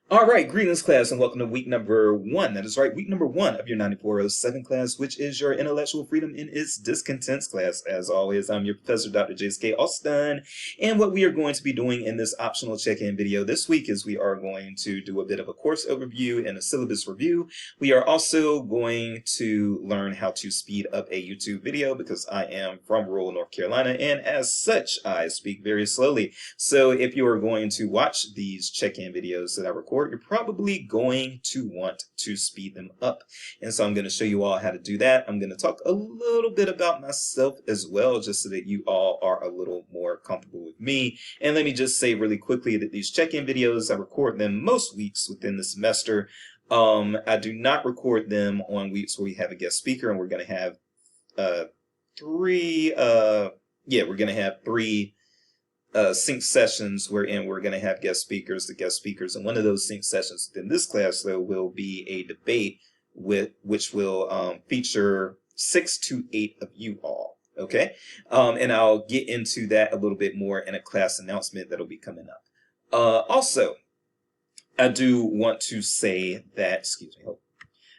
All right, greetings, class, and welcome to week number one. That is right, week number one of your 9407 class, which is your intellectual freedom in its discontents class. As always, I'm your professor, Dr. J.S.K. Austin, and what we are going to be doing in this optional check-in video this week is we are going to do a bit of a course overview and a syllabus review. We are also going to learn how to speed up a YouTube video because I am from rural North Carolina, and as such, I speak very slowly. So if you are going to watch these check-in videos that I record, you're probably going to want to speed them up. And so I'm going to show you all how to do that. I'm going to talk a little bit about myself as well, just so that you all are a little more comfortable with me. And let me just say really quickly that these check-in videos, I record them most weeks within the semester. I do not record them on weeks where we have a guest speaker, and we're going to have three sync sessions wherein we're going to have guest speakers, and one of those sync sessions within this class, though, will be a debate which will feature 6 to 8 of you all. Okay, and I'll get into that a little bit more in a class announcement that'll be coming up. Also, I do want to say that,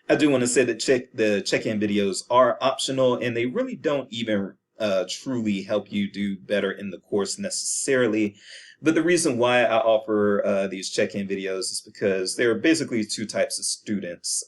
the check-in videos are optional, and they really don't even truly help you do better in the course necessarily. But the reason why I offer these check-in videos is because there are basically two types of students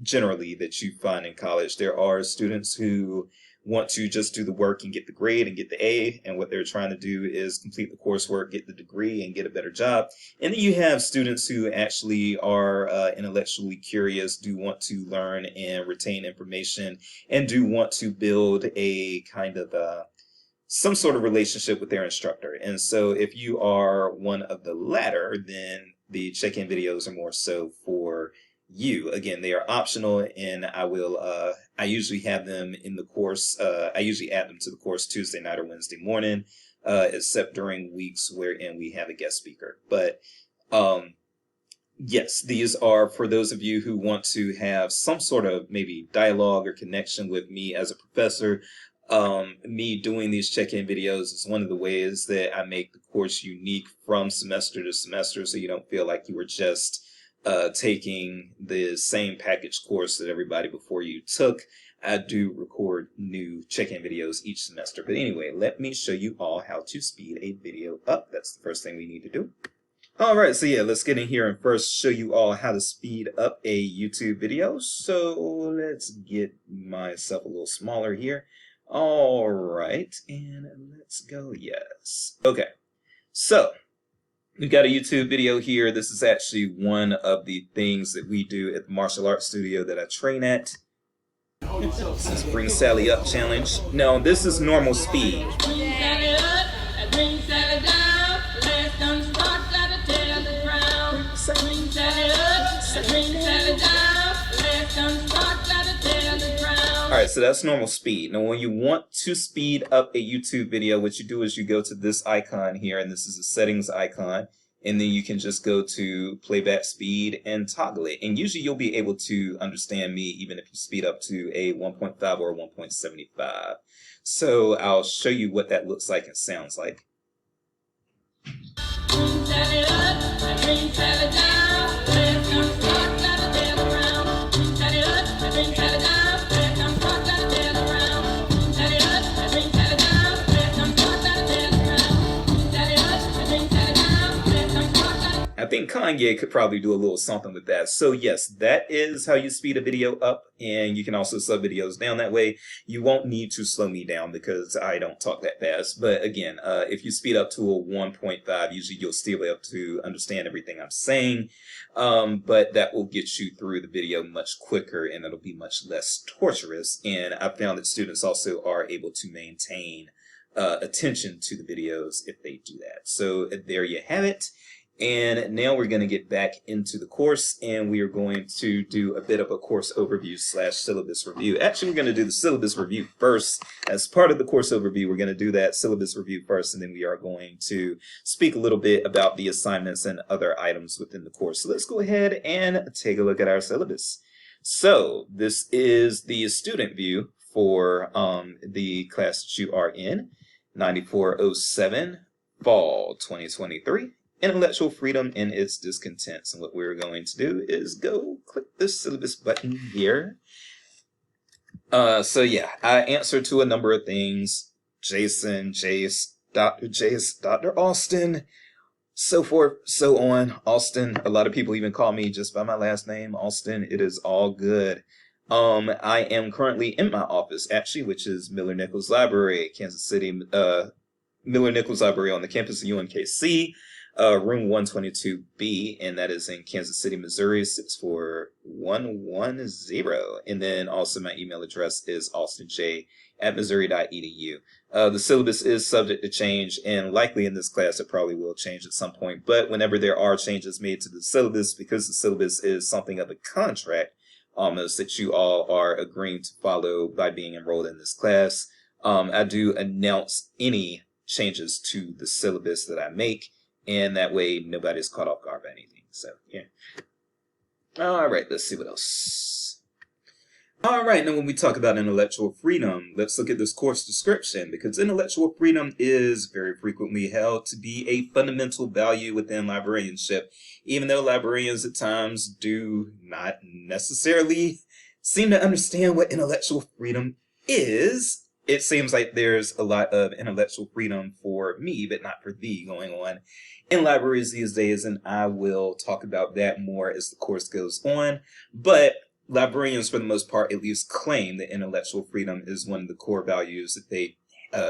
generally that you find in college. There are students who want to just do the work and get the grade and get the A, and what they're trying to do is complete the coursework, get the degree, and get a better job. And then you have students who actually are intellectually curious, do want to learn and retain information, and do want to build a kind of some sort of relationship with their instructor. And so if you are one of the latter, then the check-in videos are more so for you. Again, they are optional, and I usually have them in the course. I usually add them to the course Tuesday night or Wednesday morning, except during weeks wherein we have a guest speaker. But yes, these are for those of you who want to have some sort of maybe dialogue or connection with me as a professor. Me doing these check-in videos is one of the ways that I make the course unique from semester to semester, so you don't feel like you were just taking the same package course that everybody before you took. I do record new check-in videos each semester. But anyway, let me show you all how to speed a video up. That's the first thing we need to do. All right, so yeah, let's get in here and first show you all how to speed up a YouTube video. So let's get myself a little smaller here. All right, and let's go, yes. Okay, so we've got a YouTube video here. This is actually one of the things that we do at the martial arts studio that I train at. This is Bring Sally Up challenge. No, this is normal speed. Alright, so that's normal speed. Now, when you want to speed up a YouTube video, what you do is you go to this icon here, and this is a settings icon, and then you can just go to playback speed and toggle it. And usually you'll be able to understand me even if you speed up to a 1.5 or 1.75. So I'll show you what that looks like and sounds like. I think Kanye could probably do a little something with that. So yes, that is how you speed a video up, and you can also slow videos down that way. You won't need to slow me down because I don't talk that fast. But again, if you speed up to a 1.5, usually you'll still be able to understand everything I'm saying. But that will get you through the video much quicker, and it'll be much less torturous. And I found that students also are able to maintain attention to the videos if they do that. So there you have it. And now we're going to get back into the course, and we are going to do a bit of a course overview / syllabus review. Actually, we're going to do the syllabus review first. As part of the course overview, we're going to do that syllabus review first, and then we are going to speak a little bit about the assignments and other items within the course. So let's go ahead and take a look at our syllabus. So this is the student view for the class that you are in, 9407, fall 2023. intellectual freedom and its discontents. And what we're going to do is go click the syllabus button here. So yeah, I answered to a number of things. Jason, Jace, Dr. Austin, so forth, so on. Austin, a lot of people even call me just by my last name, Austin. It is all good. I am currently in my office, actually, which is Miller Nichols Library, Kansas City, Miller Nichols Library on the campus of UNKC, room 122B, and that is in Kansas City, Missouri, 64110. And then also my email address is austinj@missouri.edu. The syllabus is subject to change, and likely in this class it probably will change at some point. But whenever there are changes made to the syllabus, because the syllabus is something of a contract, almost, that you all are agreeing to follow by being enrolled in this class, I do announce any changes to the syllabus that I make, and that way nobody's caught off guard by anything. So yeah. All right, let's see what else. All right, now when we talk about intellectual freedom, let's look at this course description, because intellectual freedom is very frequently held to be a fundamental value within librarianship, even though librarians at times do not necessarily seem to understand what intellectual freedom is. It seems like there's a lot of intellectual freedom for me, but not for thee, going on in libraries these days, and I will talk about that more as the course goes on. But librarians, for the most part, at least claim that intellectual freedom is one of the core values that they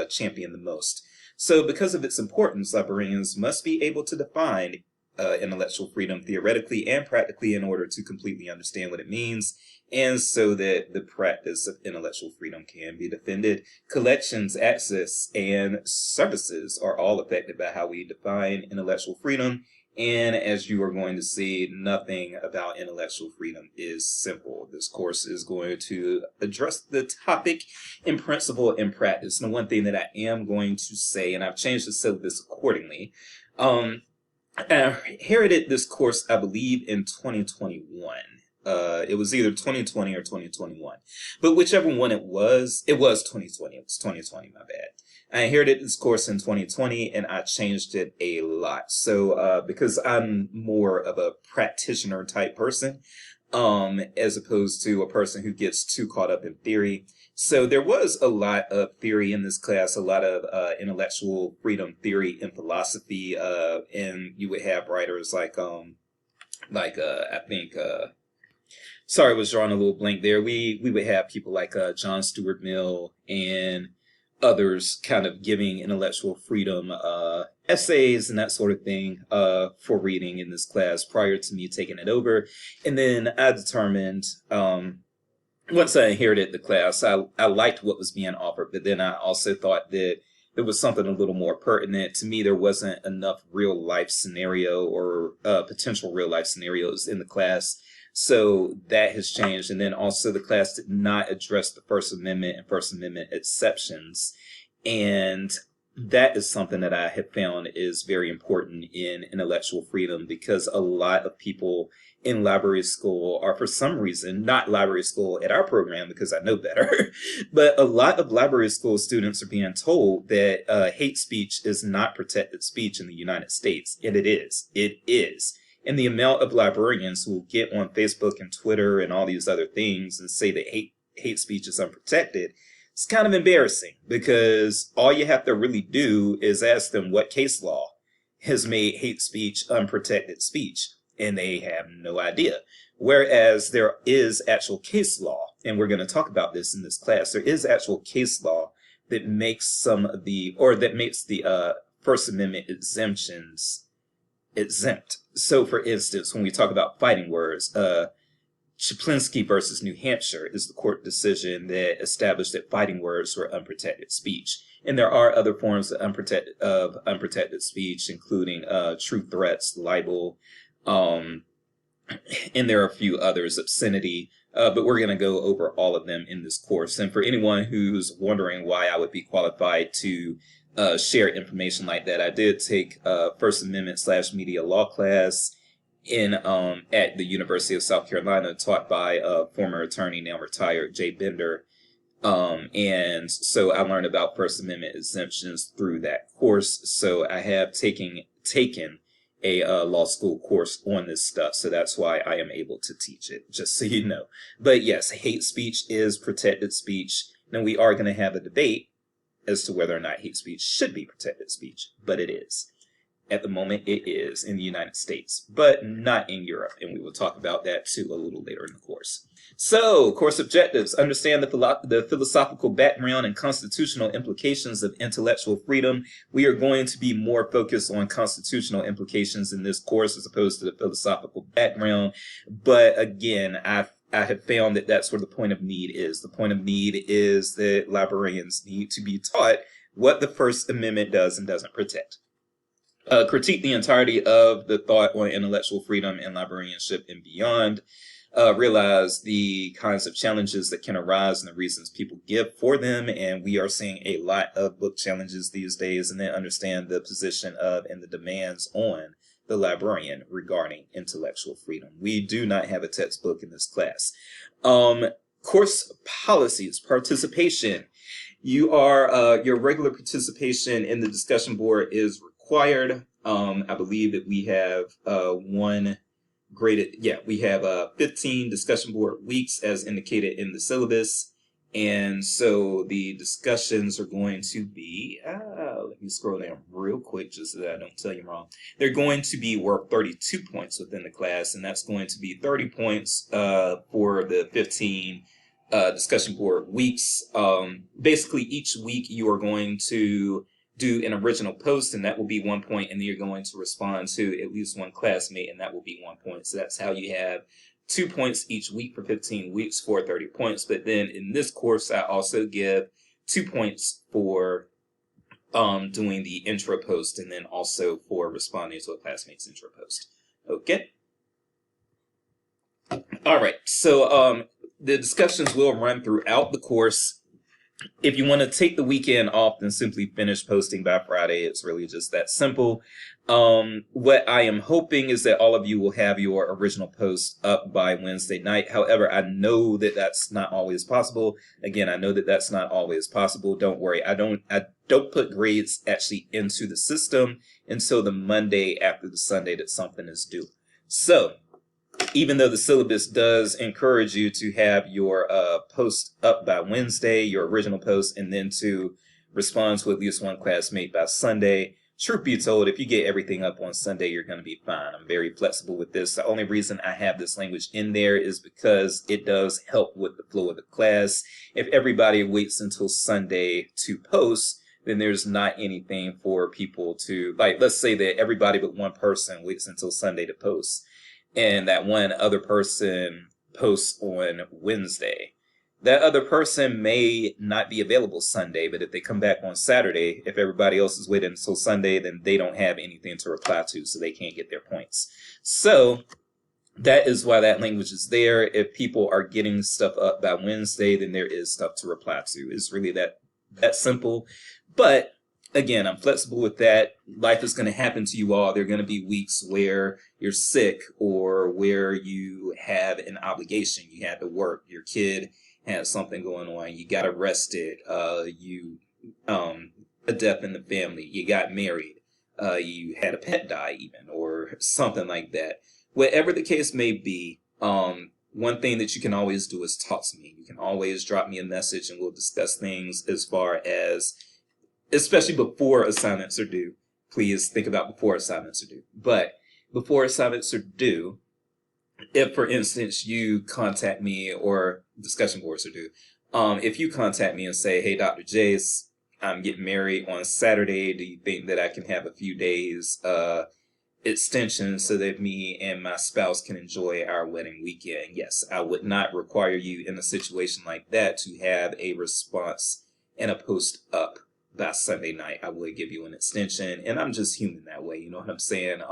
champion the most. So because of its importance, librarians must be able to define intellectual freedom theoretically and practically in order to completely understand what it means, and so that the practice of intellectual freedom can be defended. Collections, access, and services are all affected by how we define intellectual freedom. And as you are going to see, nothing about intellectual freedom is simple. This course is going to address the topic in principle and practice. And the one thing that I am going to say, and I've changed the syllabus accordingly, I inherited this course, I believe, in 2021. It was either 2020 or 2021. But whichever one it was 2020. It was 2020, my bad. I inherited this course in 2020, and I changed it a lot. So because I'm more of a practitioner type person, as opposed to a person who gets too caught up in theory. So there was a lot of theory in this class, a lot of intellectual freedom theory and philosophy, and you would have writers like I think, sorry, I was drawing a little blank there. We would have people like John Stuart Mill and others kind of giving intellectual freedom essays and that sort of thing for reading in this class prior to me taking it over. And then I determined, once I inherited the class, I liked what was being offered, but then I also thought that there was something a little more pertinent. To me, there wasn't enough real life scenario or potential real life scenarios in the class. So that has changed. And then also the class did not address the First Amendment and First Amendment exceptions. And that is something that I have found is very important in intellectual freedom, because a lot of people in library school are, for some reason, not library school at our program because I know better, but a lot of library school students are being told that hate speech is not protected speech in the United States. And it is. It is. And the amount of librarians who will get on Facebook and Twitter and all these other things and say that hate speech is unprotected, it's kind of embarrassing, because all you have to really do is ask them what case law has made hate speech unprotected speech, and they have no idea. Whereas there is actual case law, and we're going to talk about this in this class, there is actual case law that makes the First Amendment exemptions exempt. So, for instance, when we talk about fighting words, Chaplinsky versus New Hampshire is the court decision that established that fighting words were unprotected speech. And there are other forms of unprotected speech, including true threats, libel, and there are a few others, obscenity. But we're going to go over all of them in this course. And for anyone who's wondering why I would be qualified to share information like that, I did take First Amendment / media law class at the University of South Carolina, taught by former attorney, now retired, Jay Bender. And so I learned about First Amendment exemptions through that course. So I have taken a law school course on this stuff, so that's why I am able to teach it, just so you know. But yes, hate speech is protected speech. Now, we are going to have a debate as to whether or not hate speech should be protected speech, but it is. At the moment, it is in the United States, but not in Europe, and we will talk about that too a little later in the course. So, course objectives: understand the philosophical background and constitutional implications of intellectual freedom. We are going to be more focused on constitutional implications in this course as opposed to the philosophical background. But again, I have found that that's where the point of need is. The point of need is that librarians need to be taught what the First Amendment does and doesn't protect. Critique the entirety of the thought on intellectual freedom and librarianship and beyond. Realize the kinds of challenges that can arise and the reasons people give for them. And we are seeing a lot of book challenges these days. And then understand the position of and the demands on the librarian regarding intellectual freedom. We do not have a textbook in this class. Course policies: participation. Your regular participation in the discussion board is required. I believe that we have we have 15 discussion board weeks as indicated in the syllabus. And so the discussions are going to be, let me scroll down real quick just so that I don't tell you wrong. They're going to be worth 32 points within the class, and that's going to be 30 points for the 15 discussion board weeks. Basically, each week you are going to do an original post, and that will be 1 point, and then you're going to respond to at least one classmate, and that will be 1 point. So that's how you have 2 points each week for 15 weeks for 30 points. But then in this course, I also give 2 points for doing the intro post, and then also for responding to a classmate's intro post. Okay. All right. So the discussions will run throughout the course. If you want to take the weekend off and simply finish posting by Friday, it's really just that simple. What I am hoping is that all of you will have your original post up by Wednesday night. However, I know that that's not always possible. Again, I know that that's not always possible. Don't worry. I don't put grades actually into the system until the Monday after the Sunday that something is due. So, even though the syllabus does encourage you to have your post up by Wednesday, your original post, and then to respond to at least one classmate by Sunday, truth be told, if you get everything up on Sunday, you're going to be fine. I'm very flexible with this. The only reason I have this language in there is because it does help with the flow of the class. If everybody waits until Sunday to post, then there's not anything for people to, like, let's say that everybody but one person waits until Sunday to post, and that one other person posts on Wednesday. That other person may not be available Sunday, but if they come back on Saturday, if everybody else is waiting until Sunday, then they don't have anything to reply to, so they can't get their points. So that is why that language is there. If people are getting stuff up by Wednesday, then there is stuff to reply to. It's really that simple. But again, I'm flexible with that. Life is going to happen to you all. There are going to be weeks where you're sick or where you have an obligation. You had to work. Your kid has something going on. You got arrested. A death in the family. You got married. You had a pet die even, or something like that. Whatever the case may be, one thing that you can always do is talk to me. You can always drop me a message and we'll discuss things as far as, especially before assignments are due. Please think about before assignments are due. But before assignments are due, if, for instance, you contact me, or discussion boards are due, if you contact me and say, hey, Dr. Jace, I'm getting married on Saturday. Do you think that I can have a few days extension so that me and my spouse can enjoy our wedding weekend? Yes, I would not require you in a situation like that to have a response and a post up by Sunday night. I would give you an extension, and I'm just human that way. You know what I'm saying?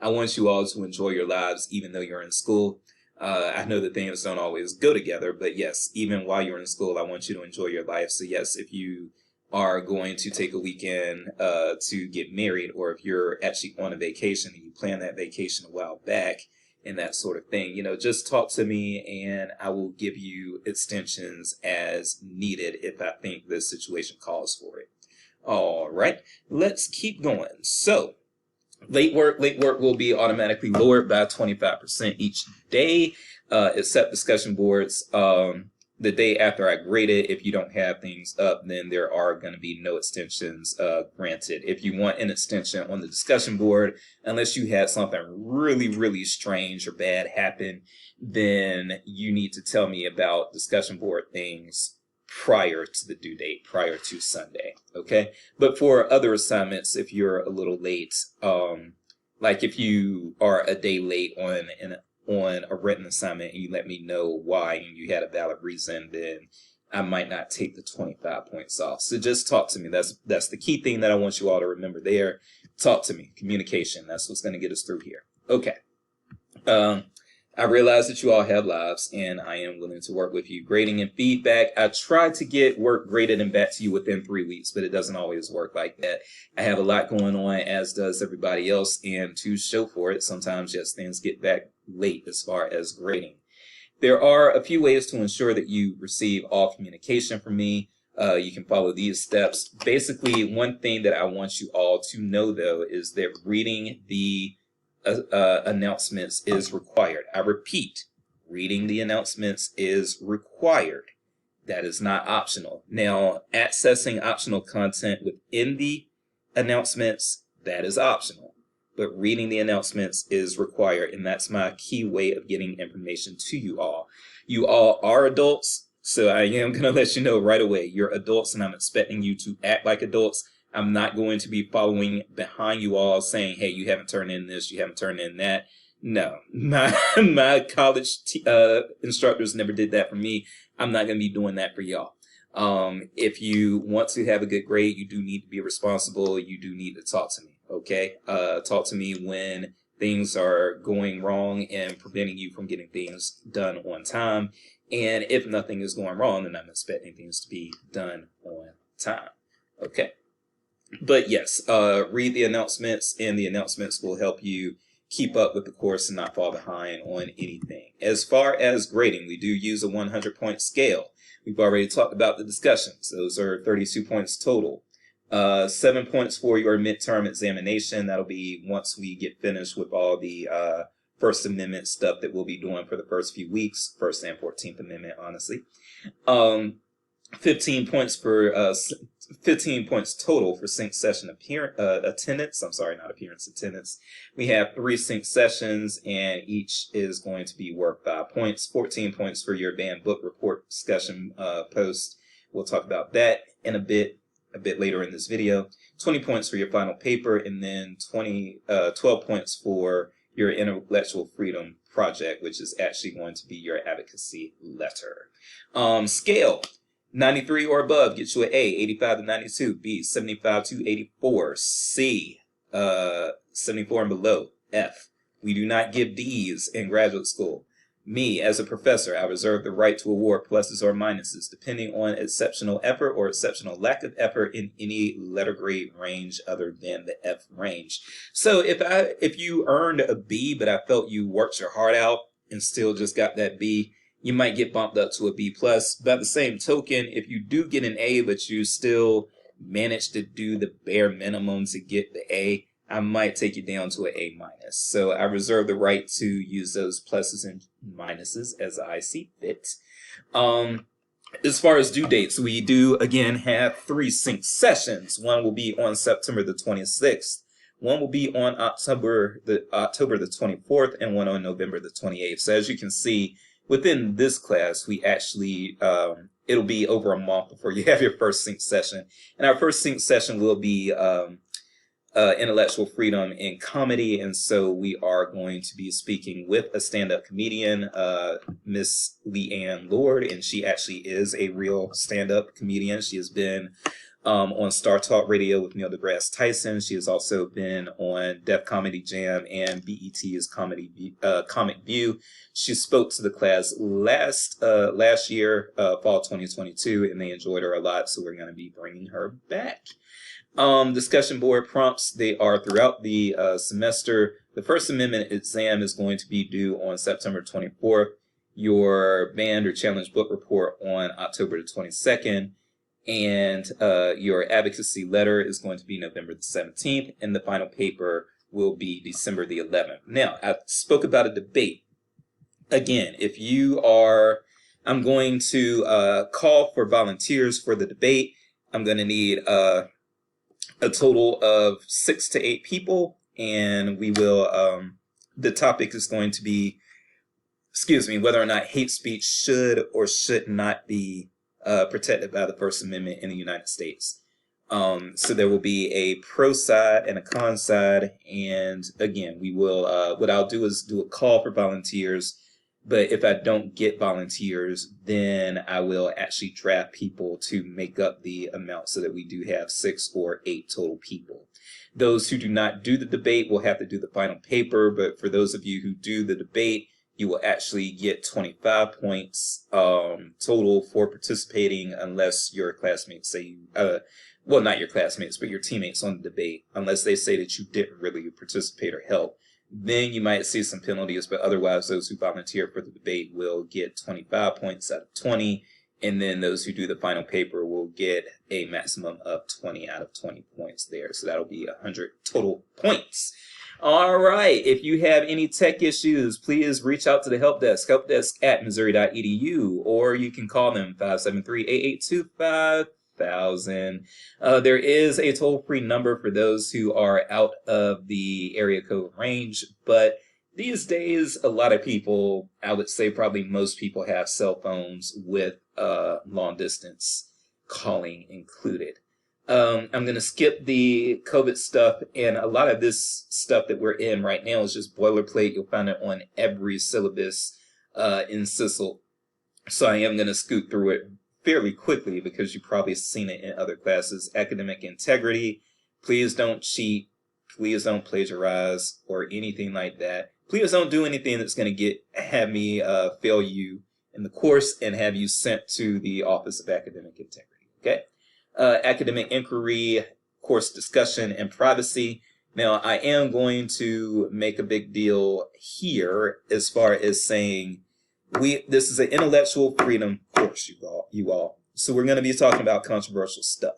I want you all to enjoy your lives, even though you're in school. I know that things don't always go together, but yes, even while you're in school, I want you to enjoy your life. So yes, if you are going to take a weekend to get married, or if you're actually on a vacation and you plan that vacation a while back and that sort of thing, you know, just talk to me and I will give you extensions as needed if I think the situation calls for it. All right, let's keep going. So Late work will be automatically lowered by 25% each day, except discussion boards. The day after I grade it, if you don't have things up, then there are going to be no extensions granted. If you want an extension on the discussion board, unless you had something really, really strange or bad happen, then you need to tell me about discussion board things prior to the due date, prior to Sunday. Okay. But for other assignments, if you're a little late, like if you are a day late on a written assignment and you let me know why and you had a valid reason, then I might not take the 25 points off. So just talk to me. That's the key thing that I want you all to remember there. Talk to me. Communication. That's what's going to get us through here. Okay. I realize that you all have lives and I am willing to work with you. Grading and feedback. I try to get work graded and back to you within 3 weeks, but it doesn't always work like that. I have a lot going on, as does everybody else, and to show for it, sometimes yes, things get back late as far as grading. There are a few ways to ensure that you receive all communication from me. You can follow these steps. Basically, one thing that I want you all to know, though, is that reading the announcements is required. I repeat, reading the announcements is required. That is not optional. Now, accessing optional content within the announcements, that is optional. But reading the announcements is required, and that's my key way of getting information to you all. You all are adults, so I am going to let you know right away. You're adults, and I'm expecting you to act like adults. I'm not going to be following behind you all saying, hey, you haven't turned in this, you haven't turned in that. No, my college instructors never did that for me. I'm not going to be doing that for y'all. If you want to have a good grade, you do need to be responsible. You do need to talk to me, okay? Talk to me when things are going wrong and preventing you from getting things done on time. And if nothing is going wrong, then I'm expecting things to be done on time, okay? But yes, read the announcements, and the announcements will help you keep up with the course and not fall behind on anything. As far as grading, we do use a 100-point scale. We've already talked about the discussions. Those are 32 points total. 7 points for your midterm examination. That'll be once we get finished with all the First Amendment stuff that we'll be doing for the first few weeks, First and 14th Amendment, honestly. 15 points for 15 points total for sync session attendance. I'm sorry, not appearance, attendance. We have 3 sync sessions, and each is going to be worth 5 points. 14 points for your band book report discussion post. We'll talk about that in a bit later in this video. 20 points for your final paper, and then 12 points for your intellectual freedom project, which is actually going to be your advocacy letter. Scale. 93 or above gets you an A. 85 to 92, B. 75 to 84, C. 74 and below, F. We do not give D's in graduate school. Me, as a professor, I reserve the right to award pluses or minuses depending on exceptional effort or exceptional lack of effort in any letter grade range other than the F range. So if you earned a B, but I felt you worked your heart out and still just got that B, you might get bumped up to a B+. By the same token, if you do get an A, but you still manage to do the bare minimum to get the A, I might take you down to an A-. So I reserve the right to use those pluses and minuses as I see fit. As far as due dates, we do, again, have 3 sync sessions. One will be on September the 26th. One will be on October the 24th, and one on November the 28th. So as you can see, within this class, we actually, it'll be over a month before you have your first sync session. And our first sync session will be intellectual freedom in comedy. And so we are going to be speaking with a stand-up comedian, Miss Leanne Lord, and she actually is a real stand-up comedian. She has been on Star Talk Radio with Neil deGrasse Tyson. She has also been on Def Comedy Jam and BET's Comic View. She spoke to the class last year, fall 2022, and they enjoyed her a lot, so we're going to be bringing her back. Discussion board prompts, they are throughout the semester. The First Amendment exam is going to be due on September 24th. Your band or challenge book report on October the 22nd. And your advocacy letter is going to be November the 17th, and the final paper will be December the 11th. Now, I spoke about a debate. Again, if you are, I'm going to call for volunteers for the debate. I'm going to need a total of 6 to 8 people, and we will, the topic is going to be, whether or not hate speech should or should not be protected by the First Amendment in the United States. So there will be a pro side and a con side, and again, we will, what I'll do is do a call for volunteers, but if I don't get volunteers, then I will actually draft people to make up the amount so that we do have 6 or 8 total people. Those who do not do the debate will have to do the final paper, but for those of you who do the debate, you will actually get 25 points total for participating, unless your classmates say well, not your classmates, but your teammates on the debate, unless they say that you didn't really participate or help. Then you might see some penalties, but otherwise those who volunteer for the debate will get 25 points out of 20, and then those who do the final paper will get a maximum of 20 out of 20 points there. So that'll be 100 total points. All right, if you have any tech issues, please reach out to the help desk at Missouri.edu, or you can call them 573-882-5000. There is a toll-free number for those who are out of the area code range, but these days, a lot of people, I would say probably most people, have cell phones with long distance calling included. I'm going to skip the COVID stuff, and a lot of this stuff that we're in right now is just boilerplate. You'll find it on every syllabus in CISL. So I am going to scoot through it fairly quickly because you've probably seen it in other classes. Academic integrity. Please don't cheat. Please don't plagiarize or anything like that. Please don't do anything that's going to have me fail you in the course and have you sent to the Office of Academic Integrity. Okay. Academic inquiry, course discussion, and privacy. Now, I am going to make a big deal here as far as saying this is an intellectual freedom course, you all. So we're going to be talking about controversial stuff.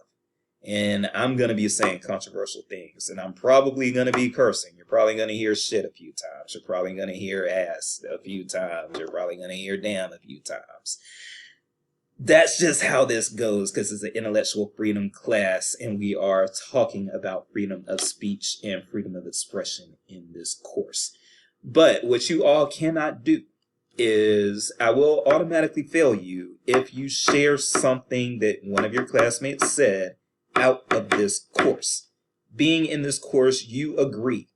And I'm going to be saying controversial things. And I'm probably going to be cursing. You're probably going to hear shit a few times. You're probably going to hear ass a few times. You're probably going to hear damn a few times. That's just how this goes because it's an intellectual freedom class. And we are talking about freedom of speech and freedom of expression in this course. But what you all cannot do is I will automatically fail you if you share something that one of your classmates said out of this course. Being in this course, you agree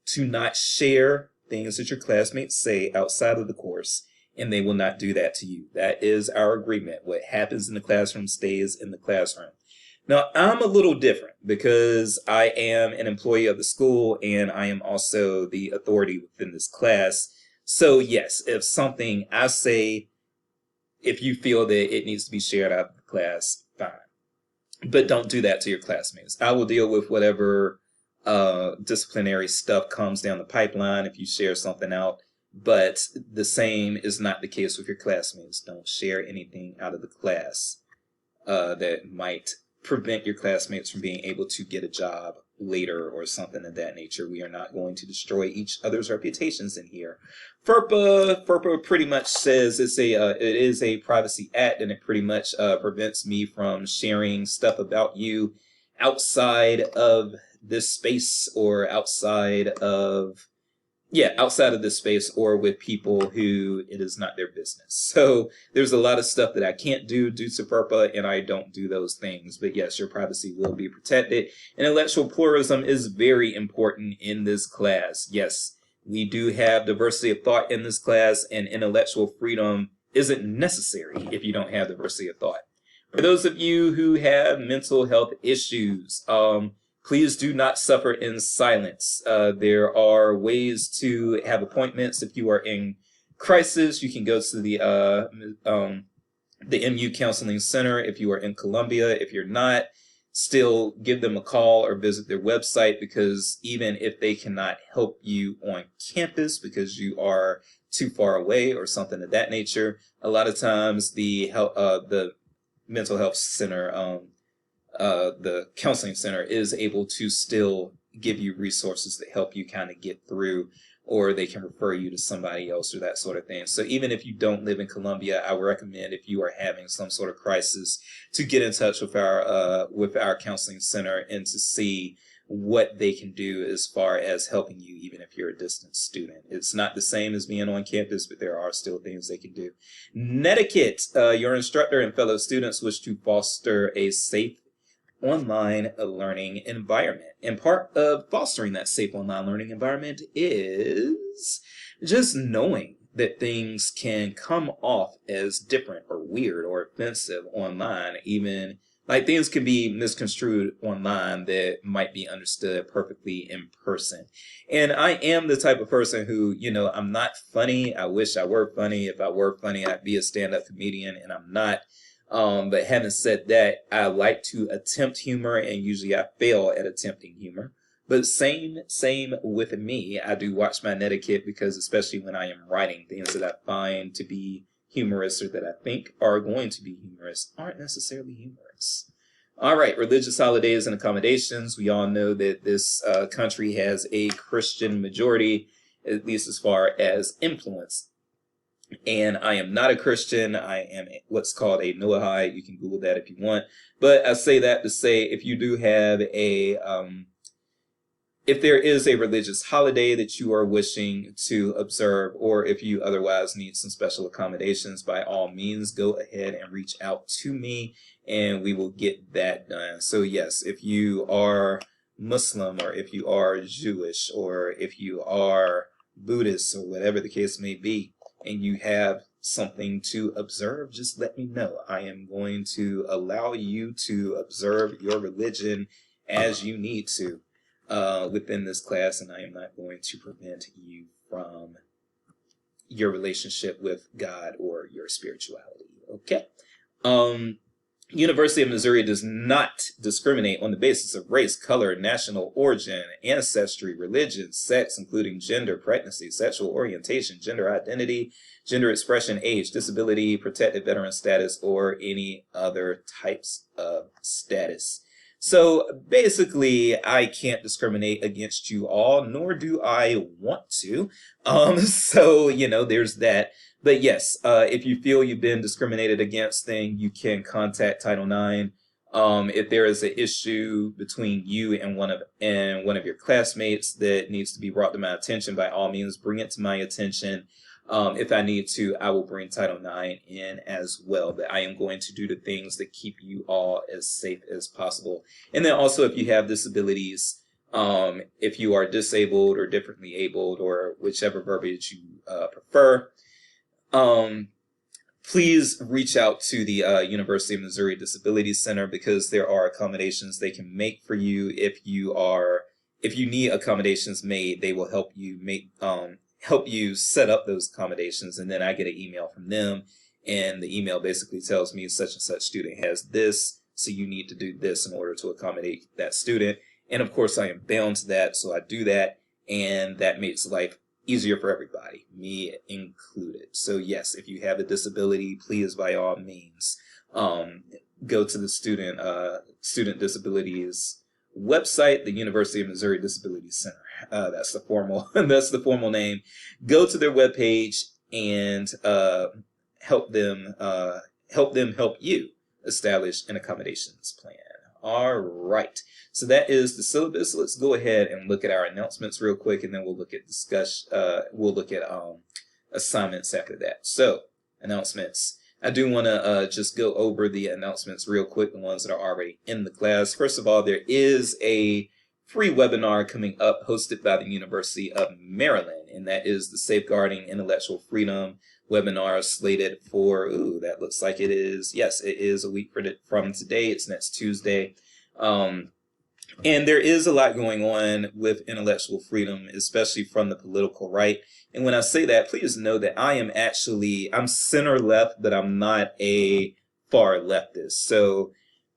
to not share things that your classmates say outside of the course, and they will not do that to you. That is our agreement. What happens in the classroom stays in the classroom. Now, I'm a little different because I am an employee of the school and I am also the authority within this class. So yes, if something I say, if you feel that it needs to be shared out of the class, fine. But don't do that to your classmates. I will deal with whatever disciplinary stuff comes down the pipeline if you share something out. But the same is not the case with your classmates. Don't share anything out of the class that might prevent your classmates from being able to get a job later or something of that nature. We are not going to destroy each other's reputations in here. FERPA pretty much says it is a privacy act, and it pretty much prevents me from sharing stuff about you outside of this space or outside of this space or with people who it is not their business. So there's a lot of stuff that I can't do due to FERPA, and I don't do those things. But yes, your privacy will be protected. Intellectual pluralism is very important in this class. Yes, we do have diversity of thought in this class, and intellectual freedom isn't necessary if you don't have diversity of thought. For those of you who have mental health issues, please do not suffer in silence. There are ways to have appointments. If you are in crisis, you can go to the MU Counseling Center. If you are in Columbia, if you're not, still give them a call or visit their website, because even if they cannot help you on campus because you are too far away or something of that nature, a lot of times the mental health center, the counseling center is able to still give you resources that help you kind of get through, or they can refer you to somebody else or that sort of thing. So even if you don't live in Columbia, I would recommend, if you are having some sort of crisis, to get in touch with our counseling center and to see what they can do as far as helping you, even if you're a distant student. It's not the same as being on campus, but there are still things they can do. Netiquette. Your instructor and fellow students wish to foster a safe online learning environment. And part of fostering that safe online learning environment is just knowing that things can come off as different or weird or offensive online, even like things can be misconstrued online that might be understood perfectly in person. And I am the type of person who, I'm not funny. I wish I were funny. If I were funny, I'd be a stand-up comedian, and I'm not. But having said that, I like to attempt humor, and usually I fail at attempting humor. But same with me. I do watch my netiquette, because especially when I am writing, things that I find to be humorous or that I think are going to be humorous aren't necessarily humorous. All right, religious holidays and accommodations. We all know that this country has a Christian majority, at least as far as influence. And I am not a Christian. I am what's called a Noahide. You can Google that if you want. But I say that to say, if you do have if there is a religious holiday that you are wishing to observe, or if you otherwise need some special accommodations, by all means, go ahead and reach out to me and we will get that done. So yes, if you are Muslim, or if you are Jewish, or if you are Buddhist, or whatever the case may be, and you have something to observe, just let me know. I am going to allow you to observe your religion as you need to within this class, and I am not going to prevent you from your relationship with God or your spirituality. Okay? University of Missouri does not discriminate on the basis of race, color, national origin, ancestry, religion, sex, including gender, pregnancy, sexual orientation, gender identity, gender expression, age, disability, protected veteran status, or any other types of status. So basically, I can't discriminate against you all, nor do I want to. So, there's that. But yes, if you feel you've been discriminated against, then you can contact Title IX. If there is an issue between you and one of your classmates that needs to be brought to my attention, by all means, bring it to my attention. If I need to, I will bring Title IX in as well. But I am going to do the things that keep you all as safe as possible. And then also, if you have disabilities, if you are disabled or differently abled, or whichever verbiage you prefer, please reach out to the University of Missouri Disability Center, because there are accommodations they can make for you. If you need accommodations made, they will help you set up those accommodations, and then I get an email from them, and the email basically tells me such and such student has this, so you need to do this in order to accommodate that student. And of course, I am bound to that, so I do that, and that makes life easier for everybody, me included. So yes, if you have a disability, please, by all means, go to the student disabilities website, the University of Missouri Disability Center. That's the formal name. Go to their webpage and help them help you establish an accommodations plan. All right. So that is the syllabus. Let's go ahead and look at our announcements real quick, and then we'll look at assignments after that. So announcements. I do want to just go over the announcements real quick, the ones that are already in the class. First of all, there is a free webinar coming up hosted by the University of Maryland, and that is the Safeguarding Intellectual Freedom webinar, slated for, that looks like it is, yes, it is a week from today. It's next Tuesday. And there is a lot going on with intellectual freedom, especially from the political right. And when I say that, please know that I'm center left, but I'm not a far leftist. So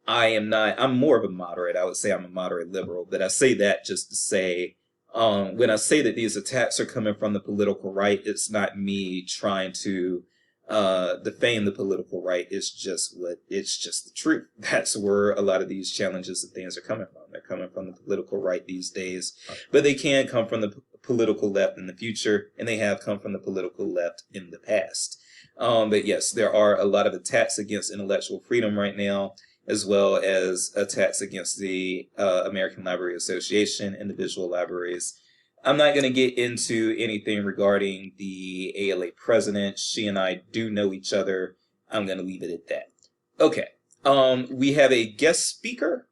I'm more of a moderate. I would say I'm a moderate liberal, but I say that just to say, when I say that these attacks are coming from the political right, it's not me trying to defame the political right is just it's just the truth. That's where a lot of these challenges and things are coming from. They're coming from the political right these days, but they can come from the political left in the future, and they have come from the political left in the past. But yes, there are a lot of attacks against intellectual freedom right now, as well as attacks against the American Library Association, individual libraries. I'm not going to get into anything regarding the ALA president. She and I do know each other. I'm going to leave it at that. Okay. We have a guest speaker,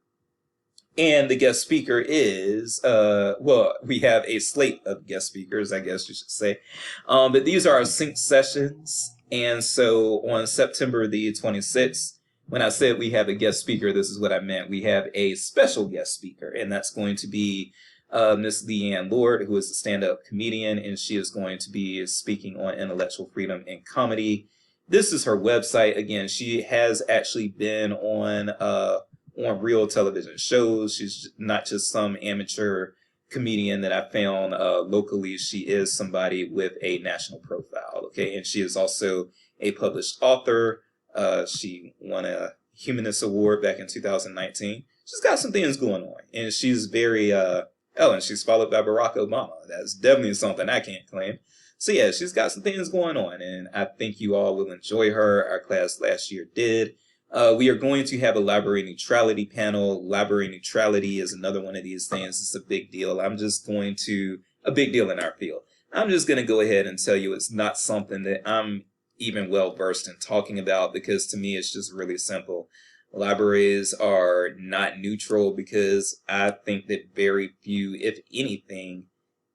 and the guest speaker is, well, we have a slate of guest speakers, I guess you should say. But these are our sync sessions. And so on September the 26th, when I said we have a guest speaker, this is what I meant. We have a special guest speaker, and that's going to be Miss Leanne Lord, who is a stand-up comedian, and she is going to be speaking on intellectual freedom and comedy. This is her website. Again, she has actually been on real television shows. She's not just some amateur comedian that I found locally. She is somebody with a national profile, okay? And she is also a published author. She won a Humanist Award back in 2019. She's got some things going on, and she's very and she's followed by Barack Obama. That's definitely something I can't claim. So yeah, she's got some things going on, and I think you all will enjoy her. Our class last year did. We are going to have a library neutrality panel. Library neutrality is another one of these things. It's a big deal. A big deal in our field. I'm just going to go ahead and tell you it's not something that I'm even well versed in talking about, because to me it's just really simple. Libraries are not neutral because I think that very few, if anything,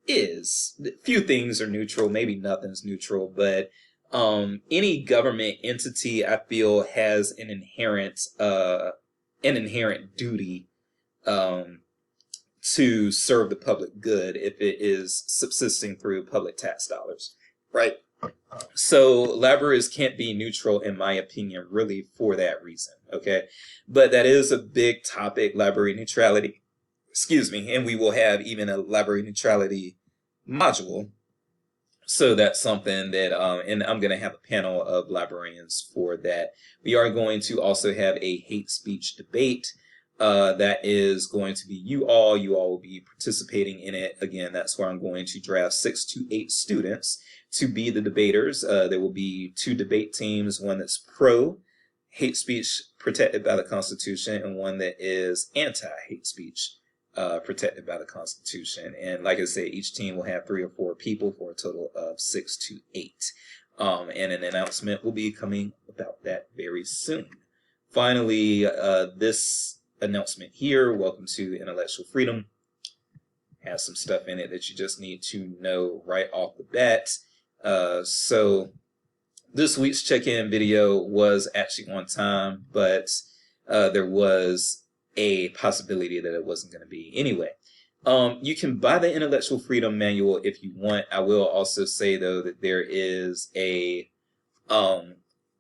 few things are neutral. Maybe nothing's neutral, but any government entity, I feel, has an inherent duty to serve the public good if it is subsisting through public tax dollars, right? So libraries can't be neutral, in my opinion, really for that reason, okay? But that is a big topic, library neutrality, and we will have even a library neutrality module. So that's something that, and I'm going to have a panel of librarians for that. We are going to also have a hate speech debate. That is going to be you all will be participating in it. Again, that's where I'm going to draft 6 to 8 students to be the debaters. There will be 2 debate teams, one that's pro hate speech protected by the Constitution and one that is anti-hate speech protected by the Constitution. And like I said, each team will have 3 or 4 people for a total of 6 to 8. And an announcement will be coming about that very soon. Finally, this announcement here, welcome to Intellectual Freedom, has some stuff in it that you just need to know right off the bat. So this week's check-in video was actually on time, but there was a possibility that it wasn't going to be. Anyway, you can buy the Intellectual Freedom Manual if you want. I will also say, though, that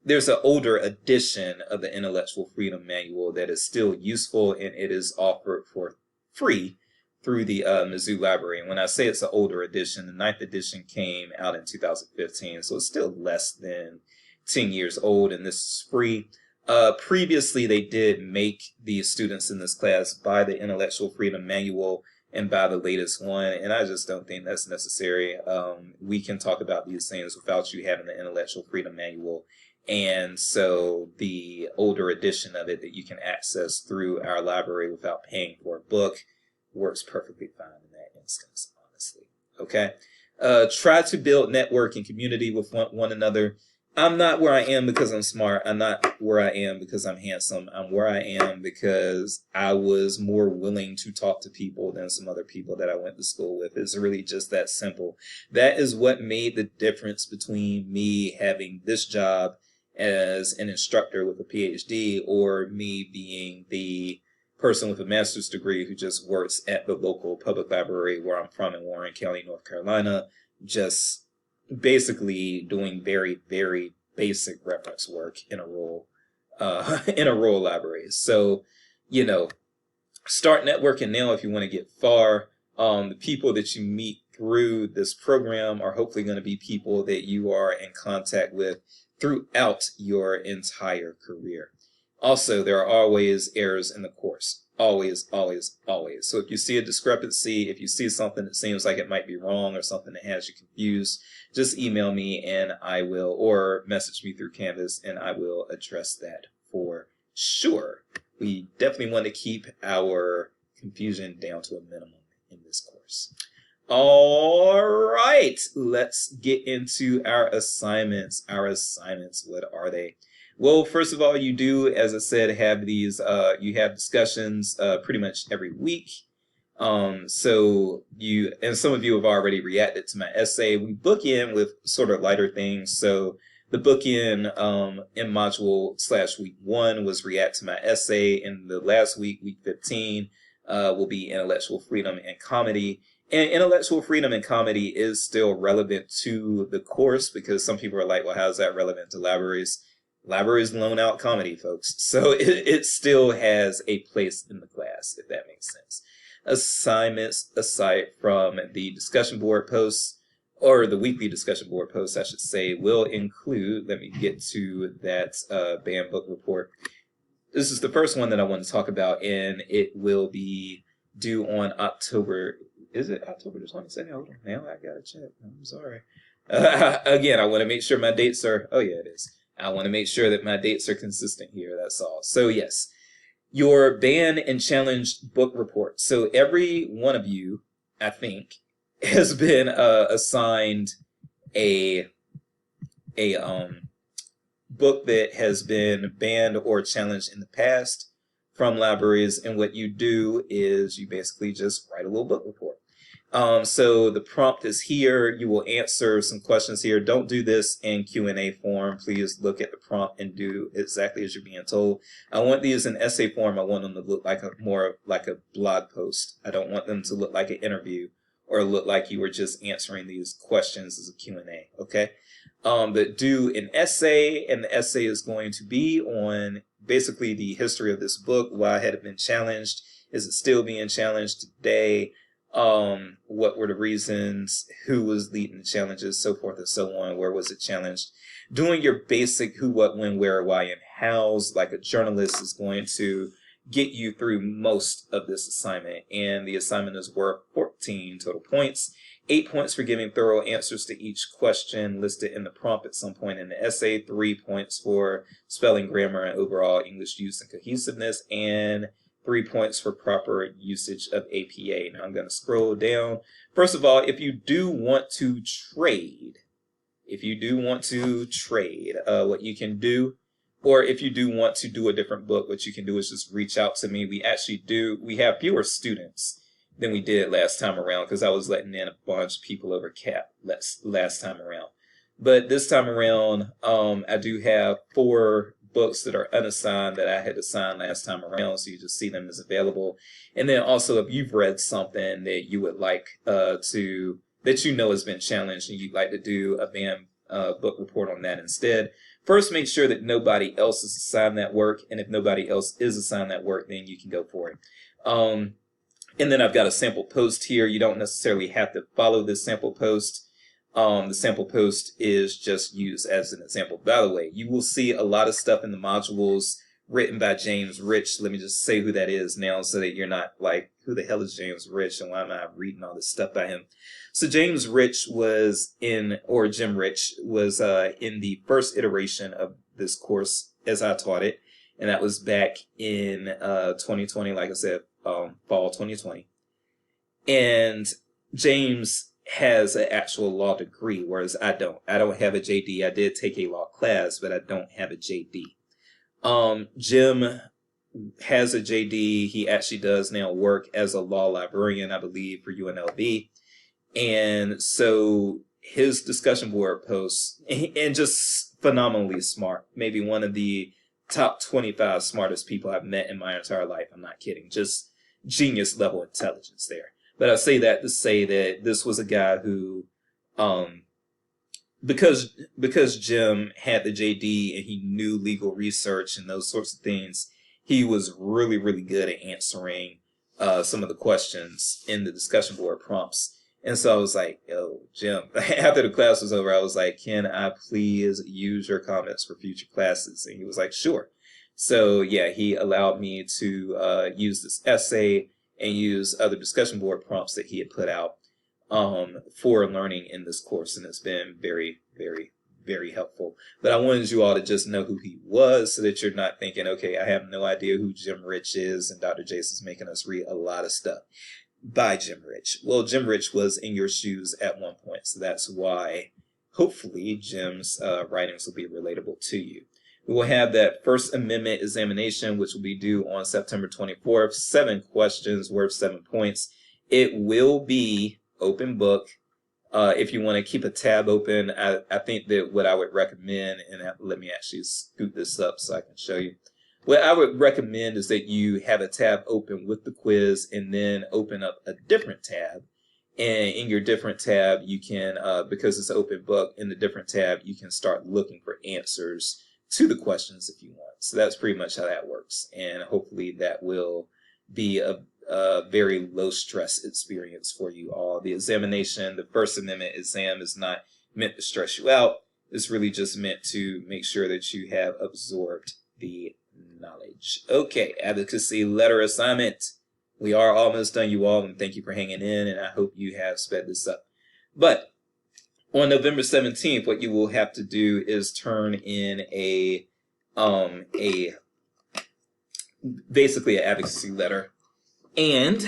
there's an older edition of the Intellectual Freedom Manual that is still useful, and it is offered for free through the Mizzou Library. And when I say it's an older edition, the 9th edition came out in 2015, so it's still less than 10 years old, and this is free. Previously, they did make the students in this class buy the Intellectual Freedom Manual and buy the latest one, and I just don't think that's necessary. We can talk about these things without you having the Intellectual Freedom Manual. And so the older edition of it that you can access through our library without paying for a book works perfectly fine in that instance, honestly. Okay? Try to build network and community with one another. I'm not where I am because I'm smart. I'm not where I am because I'm handsome. I'm where I am because I was more willing to talk to people than some other people that I went to school with. It's really just that simple. That is what made the difference between me having this job as an instructor with a PhD or me being the person with a master's degree who just works at the local public library where I'm from in Warren County, North Carolina, just basically doing very, very basic reference work in a rural library. So, start networking now if you want to get far. The people that you meet through this program are hopefully going to be people that you are in contact with throughout your entire career. Also, there are always errors in the course. Always, always, always. So if you see a discrepancy, if you see something that seems like it might be wrong or something that has you confused, just email me and I will, or message me through Canvas and I will address that for sure. We definitely want to keep our confusion down to a minimum in this course. All right, let's get into our assignments. Our assignments, what are they? Well, first of all, you do, as I said, have these, you have discussions pretty much every week. So and some of you have already reacted to my essay. We book in with sort of lighter things. So the book in module / week 1 was react to my essay. And the last week, week 15, will be intellectual freedom and comedy. And intellectual freedom and comedy is still relevant to the course because some people are like, well, how is that relevant to libraries? Libraries loan out comedy, folks. So it still has a place in the class, if that makes sense. Assignments, aside from the discussion board posts, or the weekly discussion board posts, I should say, will include, let me get to that banned book report. This is the first one that I want to talk about, and it will be due on October. Is it October the 22nd? Hold on, now I gotta check. I'm sorry. Again, I want to make sure my dates are, oh yeah, it is. I want to make sure that my dates are consistent here, that's all. So yes, your ban and challenge book report. So every one of you, I think, has been assigned a book that has been banned or challenged in the past from libraries. And what you do is you basically just write a little book report. So the prompt is here. You will answer some questions here. Don't do this in Q&A form. Please look at the prompt and do exactly as you're being told. I want these in essay form. I want them to look like more like a blog post. I don't want them to look like an interview or look like you were just answering these questions as a Q&A, okay? But do an essay, and the essay is going to be on basically the history of this book. Why had it been challenged? Is it still being challenged today? What were the reasons, who was leading the challenges, so forth and so on, where was it challenged? Doing your basic who, what, when, where, why, and hows like a journalist is going to get you through most of this assignment. And the assignment is worth 14 total points, 8 points for giving thorough answers to each question listed in the prompt at some point in the essay, 3 points for spelling, grammar, and overall English use and cohesiveness, and 3 points for proper usage of APA. Now I'm going to scroll down. First of all, if you do want to trade, what you can do, or if you do want to do a different book, what you can do is just reach out to me. We have fewer students than we did last time around because I was letting in a bunch of people over cap last time around. But this time around, I do have 4 books that are unassigned that I had assigned last time around, so you just see them as available. And then also, if you've read something that you would like that you know has been challenged and you'd like to do a banned book report on that instead, first make sure that nobody else is assigned that work, and if nobody else is assigned that work, then you can go for it. And then I've got a sample post here. You don't necessarily have to follow this sample post. The sample post is just used as an example. By the way, you will see a lot of stuff in the modules written by James Rich. Let me just say who that is now so that you're not like, who the hell is James Rich and why am I reading all this stuff by him? So James Rich Jim Rich was in the first iteration of this course as I taught it. And that was back in 2020, like I said, fall 2020. And James has an actual law degree, whereas I don't. I don't have a JD. I did take a law class, but I don't have a JD. Jim has a JD. He actually does now work as a law librarian, I believe, for UNLV. And so his discussion board posts, and just phenomenally smart, maybe one of the top 25 smartest people I've met in my entire life. I'm not kidding. Just genius level intelligence there. But I say that to say that this was a guy who, because Jim had the JD and he knew legal research and those sorts of things, he was really, really good at answering some of the questions in the discussion board prompts. And so I was like, yo, Jim, after the class was over, I was like, can I please use your comments for future classes? And he was like, sure. So yeah, he allowed me to use this essay and use other discussion board prompts that he had put out for learning in this course. And it's been very, very, very helpful. But I wanted you all to just know who he was so that you're not thinking, okay, I have no idea who Jim Rich is, and Dr. Jason's making us read a lot of stuff by Jim Rich. Well, Jim Rich was in your shoes at one point, so that's why hopefully Jim's writings will be relatable to you. We will have that First Amendment examination, which will be due on September 24th. 7 questions worth 7 points. It will be open book. If you want to keep a tab open, I think that what I would recommend, and let me actually scoot this up so I can show you. What I would recommend is that you have a tab open with the quiz and then open up a different tab. And in your different tab, you can, because it's an open book, in the different tab, you can start looking for answers to the questions if you want. So that's pretty much how that works. And hopefully that will be a very low stress experience for you all. The examination, the First Amendment exam, is not meant to stress you out. It's really just meant to make sure that you have absorbed the knowledge. Okay, advocacy letter assignment. We are almost done, you all, and thank you for hanging in, and I hope you have sped this up. But on November 17th, what you will have to do is turn in basically an advocacy letter. And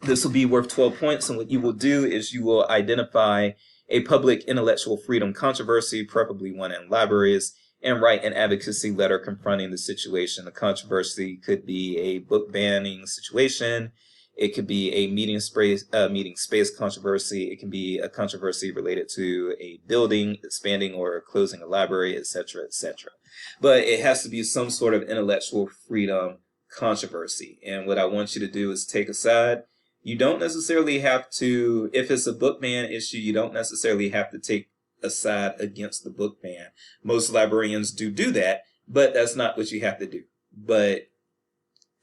this will be worth 12 points. And what you will do is you will identify a public intellectual freedom controversy, preferably one in libraries, and write an advocacy letter confronting the situation. The controversy could be a book banning situation. It could be a meeting space controversy. It can be a controversy related to a building expanding or closing a library, etc., etc. But it has to be some sort of intellectual freedom controversy. And what I want you to do is take a side. You don't necessarily have to, if it's a book ban issue, you don't necessarily have to take a side against the book ban. Most librarians do that, but that's not what you have to do. But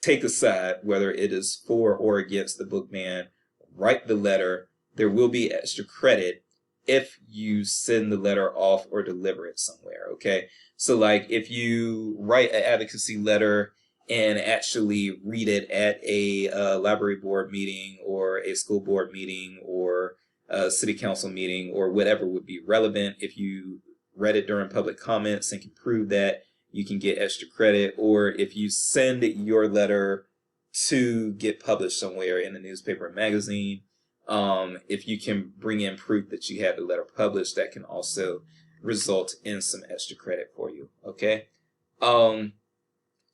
take a side, whether it is for or against the book ban. Write the letter. There will be extra credit if you send the letter off or deliver it somewhere, okay? So like if you write an advocacy letter and actually read it at a library board meeting or a school board meeting or a city council meeting or whatever would be relevant, if you read it during public comments and can prove that, you can get extra credit. Or if you send your letter to get published somewhere in a newspaper or magazine, if you can bring in proof that you had the letter published, that can also result in some extra credit for you, okay?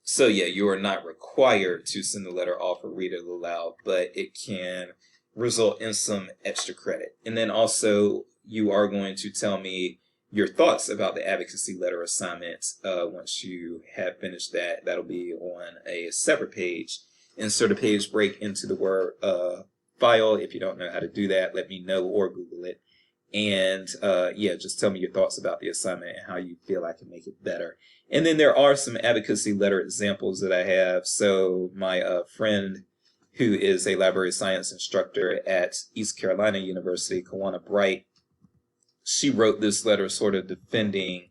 So yeah, you are not required to send the letter off or read it aloud, but it can result in some extra credit. And then also you are going to tell me your thoughts about the advocacy letter assignment once you have finished that. That'll be on a separate page. Insert a page break into the Word file. If you don't know how to do that, let me know or Google it. And yeah, just tell me your thoughts about the assignment and how you feel I can make it better. And then there are some advocacy letter examples that I have. So my friend who is a library science instructor at East Carolina University, Kawana Bright, she wrote this letter sort of defending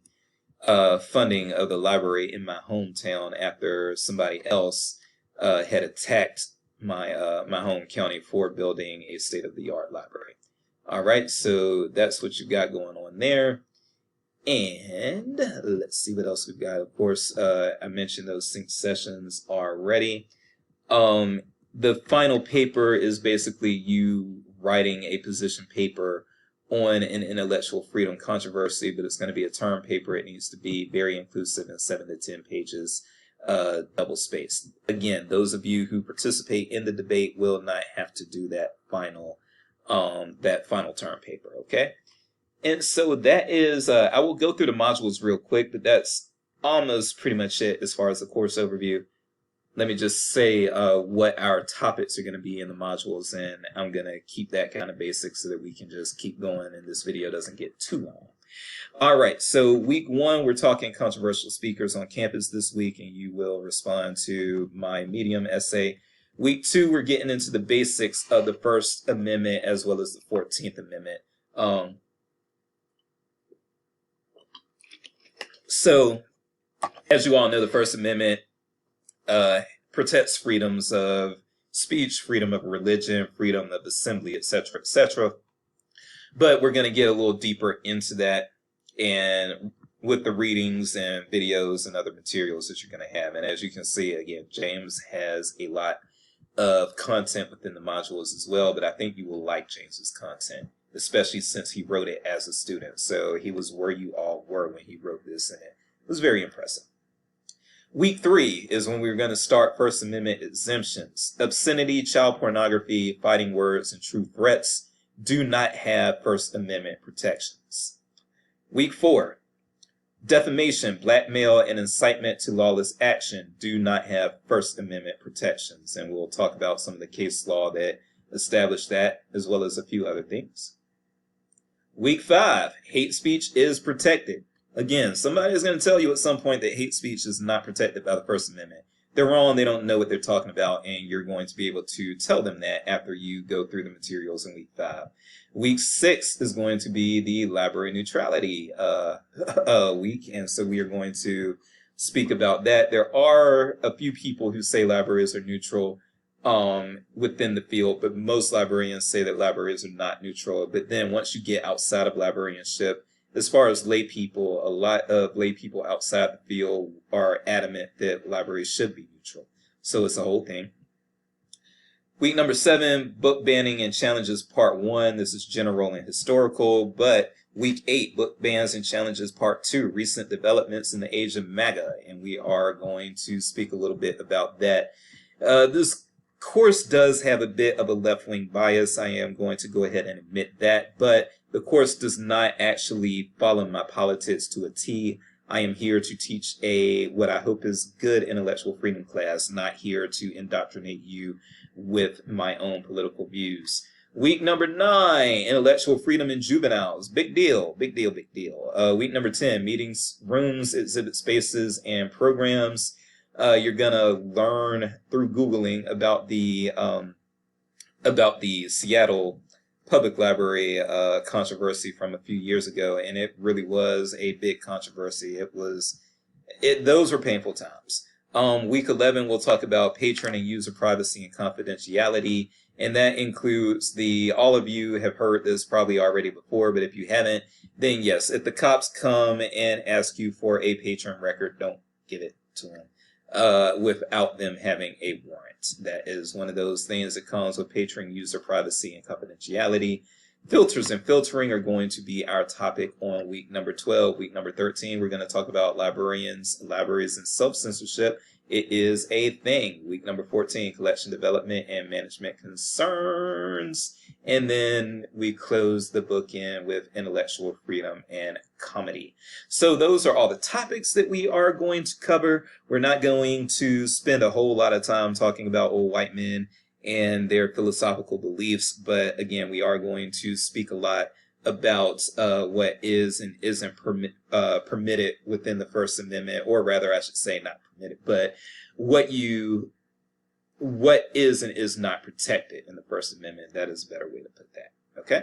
funding of the library in my hometown after somebody else had attacked my my home county for building a state-of-the-art library. All right, so that's what you got going on there. And let's see what else we've got. Of course, I mentioned those sync sessions already. The final paper is basically you writing a position paper on an intellectual freedom controversy, but it's going to be a term paper. It needs to be very inclusive and 7 to 10 pages, double spaced. Again, those of you who participate in the debate will not have to do that final term paper, okay? And so that is, I will go through the modules real quick, but that's almost pretty much it as far as the course overview. Let me just say what our topics are going to be in the modules, and I'm going to keep that kind of basic so that we can just keep going and this video doesn't get too long. All right, so week 1, we're talking controversial speakers on campus this week, and you will respond to my Medium essay. Week 2, we're getting into the basics of the First Amendment as well as the 14th Amendment. So, as you all know, the First Amendment protects freedoms of speech, freedom of religion, freedom of assembly, etc., etc. But we're going to get a little deeper into that, and with the readings and videos and other materials that you're going to have. And as you can see, again, James has a lot of content within the modules as well, but I think you will like James's content, especially since he wrote it as a student. So he was where you all were when he wrote this, and it was very impressive. Week 3 is when we're going to start First Amendment exemptions. Obscenity, child pornography, fighting words, and true threats do not have First Amendment protections. Week 4, defamation, blackmail, and incitement to lawless action do not have First Amendment protections. And we'll talk about some of the case law that established that, as well as a few other things. Week 5, hate speech is protected. Again, somebody is going to tell you at some point that hate speech is not protected by the First Amendment. They're wrong, they don't know what they're talking about, and you're going to be able to tell them that after you go through the materials in week 5. Week 6 is going to be the library neutrality week, and so we are going to speak about that. There are a few people who say libraries are neutral within the field, but most librarians say that libraries are not neutral. But then once you get outside of librarianship, as far as lay people, a lot of lay people outside the field are adamant that libraries should be neutral. So it's a whole thing. Week number 7, book banning and challenges part 1. This is general and historical. But week 8, book bans and challenges part 2, recent developments in the age of MAGA. And we are going to speak a little bit about that. This course does have a bit of a left-wing bias. I am going to go ahead and admit that. But the course does not actually follow my politics to a T. I am here to teach what I hope is good intellectual freedom class, not here to indoctrinate you with my own political views. Week number 9, intellectual freedom in juveniles. Big deal, big deal, big deal. Week number 10, meetings, rooms, exhibit spaces, and programs. You're gonna learn through Googling about the Seattle Public Library controversy from a few years ago, and it really was a big controversy. Those were painful times. Week 11, we'll talk about patron and user privacy and confidentiality, and that includes all of you have heard this probably already before, but if you haven't, then yes, if the cops come and ask you for a patron record, don't give it to them without them having a warrant. That is one of those things that comes with patron user privacy and confidentiality. Filters and filtering are going to be our topic on week number 12. Week number 13, we're going to talk about libraries, and self-censorship. It is a thing. Week number 14, collection development and management concerns. And then we close the book in with intellectual freedom and comedy. So those are all the topics that we are going to cover. We're not going to spend a whole lot of time talking about old white men and their philosophical beliefs, but again, we are going to speak a lot about what is and isn't permitted within the First Amendment, or rather, I should say, not permitted, but what is and is not protected in the First Amendment. That is a better way to put that. Okay,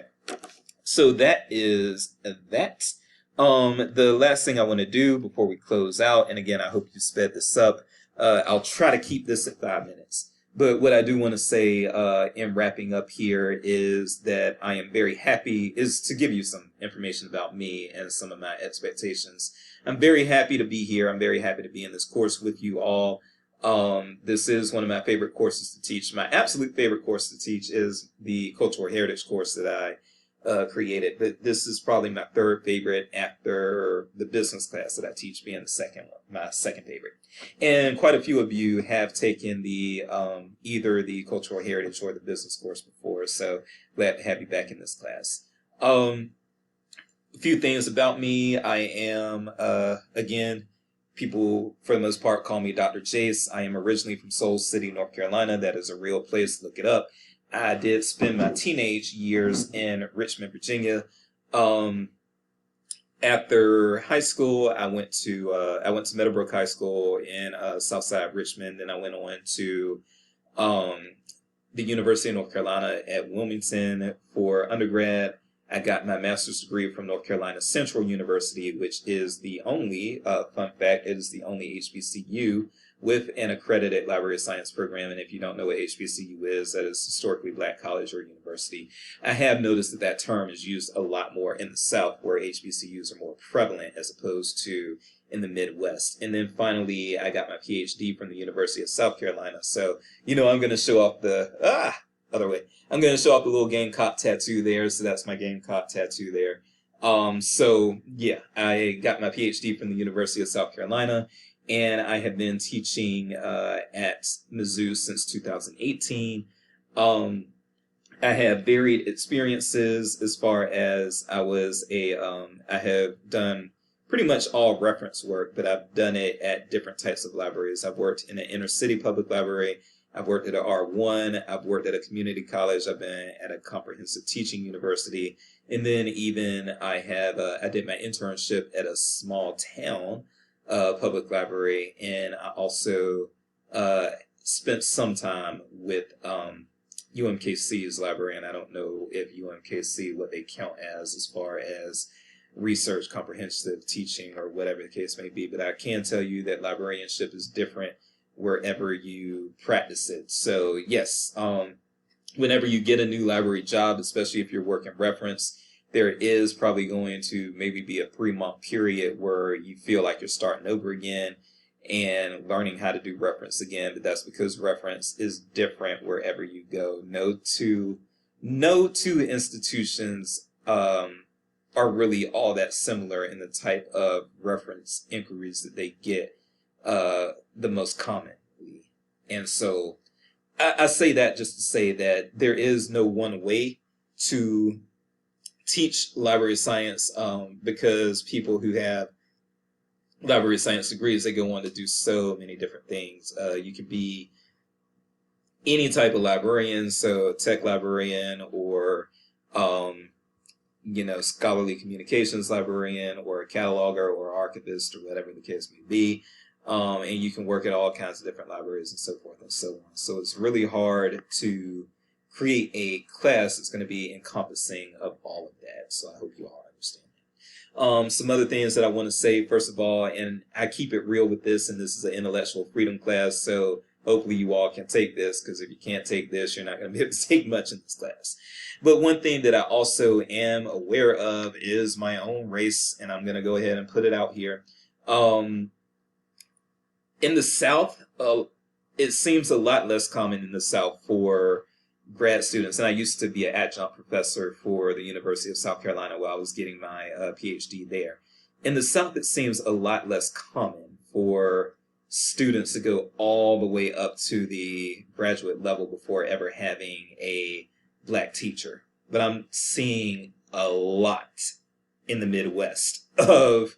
so that is that. The last thing I want to do before we close out, and again, I hope you sped this up. I'll try to keep this at 5 minutes. But what I do want to say in wrapping up here is that I am very happy, is to give you some information about me and some of my expectations. I'm very happy to be here. I'm very happy to be in this course with you all. This is one of my favorite courses to teach. My absolute favorite course to teach is the Cultural Heritage course that I created. But this is probably my 3rd favorite after the business class that I teach being the second one, my 2nd favorite. And quite a few of you have taken the either the Cultural Heritage or the business course before, so glad to have you back in this class. A few things about me. I am, again, people for the most part call me Dr. Chase. I am originally from Soul City, North Carolina. That is a real place. Look it up. I did spend my teenage years in Richmond, Virginia. After high school, I went to Meadowbrook High School in Southside Richmond. Then I went on to Um, the University of North Carolina at Wilmington for undergrad. I got my master's degree from North Carolina Central University, which is the only, fun fact, it is the only HBCU with an accredited library of science program. And if you don't know what HBCU is, that is historically black college or university. I have noticed that that term is used a lot more in the South, where HBCUs are more prevalent as opposed to in the Midwest. And then finally, I got my PhD from the University of South Carolina. So, I'm going to show off other way. I'm going to show off the little Gamecock tattoo there. So that's my Gamecock tattoo there. So yeah, I got my PhD from the University of South Carolina, and I have been teaching at Mizzou since 2018. I have varied experiences as far as I have done pretty much all reference work, but I've done it at different types of libraries. I've worked in an inner city public library. I've worked at a R1. I've worked at a community college. I've been at a comprehensive teaching university. And then even I did my internship at a small town public library. And I also spent some time with UMKC's library. And I don't know if UMKC, what they count as far as research, comprehensive teaching, or whatever the case may be. But I can tell you that librarianship is different wherever you practice it. So yes, whenever you get a new library job, especially if you're working reference, there is probably going to maybe be a 3-month period where you feel like you're starting over again and learning how to do reference again. But that's because reference is different wherever you go. No two institutions are really all that similar in the type of reference inquiries that they get the most commonly. And so I say that just to say that there is no one way to teach library science, because people who have library science degrees, they go on to do so many different things. You could be any type of librarian, so tech librarian, or scholarly communications librarian, or a cataloger, or archivist, or whatever the case may be. And you can work at all kinds of different libraries and so forth and so on. So it's really hard to create a class that's going to be encompassing of all of that. So I hope you all understand. Some other things that I want to say, first of all, and I keep it real with this, and this is an intellectual freedom class, so hopefully you all can take this, because if you can't take this, you're not going to be able to take much in this class. But one thing that I also am aware of is my own race, and I'm going to go ahead and put it out here. In the South, it seems a lot less common in the South for grad students. And I used to be an adjunct professor for the University of South Carolina while I was getting my PhD there. In the South, it seems a lot less common for students to go all the way up to the graduate level before ever having a black teacher. But I'm seeing a lot in the Midwest of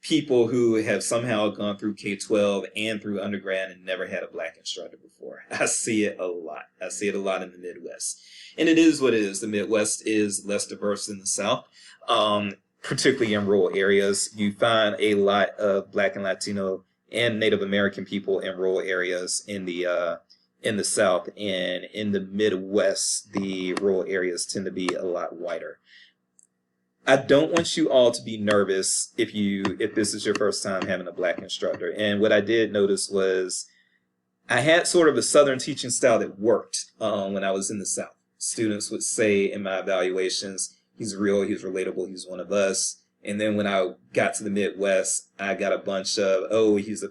people who have somehow gone through K-12 and through undergrad and never had a black instructor before. I see it a lot. I see it a lot in the Midwest. And it is what it is. The Midwest is less diverse than the South, particularly in rural areas. You find a lot of Black and Latino and Native American people in rural areas in the South, and in the Midwest, the rural areas tend to be a lot whiter. I don't want you all to be nervous if this is your first time having a black instructor. And what I did notice was I had sort of a Southern teaching style that worked when I was in the South. Students would say in my evaluations, he's real, he's relatable, he's one of us. And then when I got to the Midwest, I got a bunch of, oh, he's